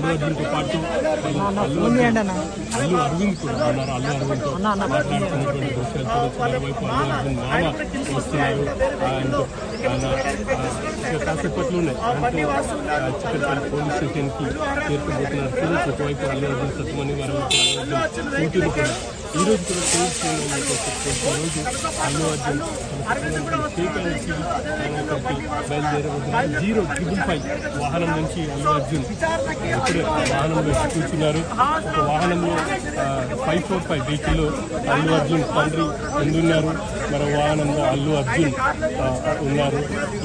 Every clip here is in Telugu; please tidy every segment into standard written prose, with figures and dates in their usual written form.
అర్జున్తో పాటు అల్లు అరవింద్ కూడా ఉన్నారు. అల్లు అరవింద్తో మాట్లాడుతున్నటువంటి దృశ్యాలు చూడొచ్చు. మరోవైపు అల్లు అర్జున్ మామ వస్తున్నారు. కాసేపట్లోనే చిక్కడపల్లి పోలీస్ స్టేషన్కి చేరుకోబోతున్నారు. చూడొచ్చు ఒకవైపు అల్లు అర్జున్ సత్తుమని, మరోవైపు అల్లు అర్జున్ కూతురు కూడా ఈ రోజు కూడా పోలీస్ రోజు అల్లు అర్జున్ బయలుదేరబోతున్నారు. 055 వాహనం నుంచి అల్లు అర్జున్ ఇప్పుడు వాహనంలో కూర్చున్నారు. ఒక వాహనంలో 545 వెహికల్లో అల్లు అర్జున్ తండ్రి ముందున్నారు. మరో వాహనంలో అల్లు అర్జున్ ఉన్నారు.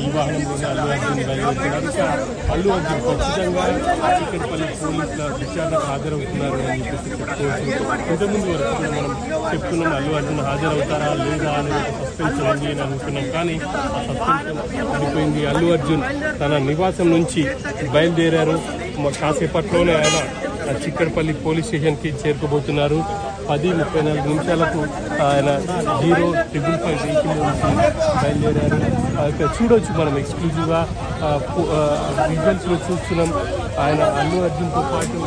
ఈ వాహనంలోనే అల్లు అర్జున్ బయలుదేరుతున్నారు. అల్లు అర్జున్ ఖచ్చితంగా చిక్కడపల్లి పోలీసుల విచారణకు హాజరవుతున్నారు అని చెప్పేసి చెప్పుకోవచ్చు. ఇంతకుముందు వరకు కూడా మనం చెప్తున్నాం అల్లు అర్జున్ హాజరవుతారా లేదా అనే సస్పెన్స్ ఉంది అని అనుకున్నాం. కానీ ఆ సస్పెన్స్ పడిపోయింది. అల్లు అర్జున్ తన నివాసం నుంచి బయలుదేరారు. కాసేపట్లోనే ఆయన చిక్కడపల్లి పోలీస్ స్టేషన్కి చేరుకోబోతున్నారు. 10:34 నిమిషాలకు ఆయన 055 వెహికల్ నుంచి బయలుదేరారు. ఇక్కడ చూడవచ్చు మనం ఎక్స్క్లూజివ్గా విజువల్స్లో చూస్తున్నాం. ఆయన అల్లు అర్జున్తో పాటు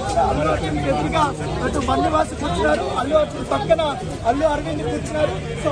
బండివాసి కూర్చున్నారు. అల్లు అర్జున్ పక్కన అల్లు అరవింద్ కూర్చున్నారు. సో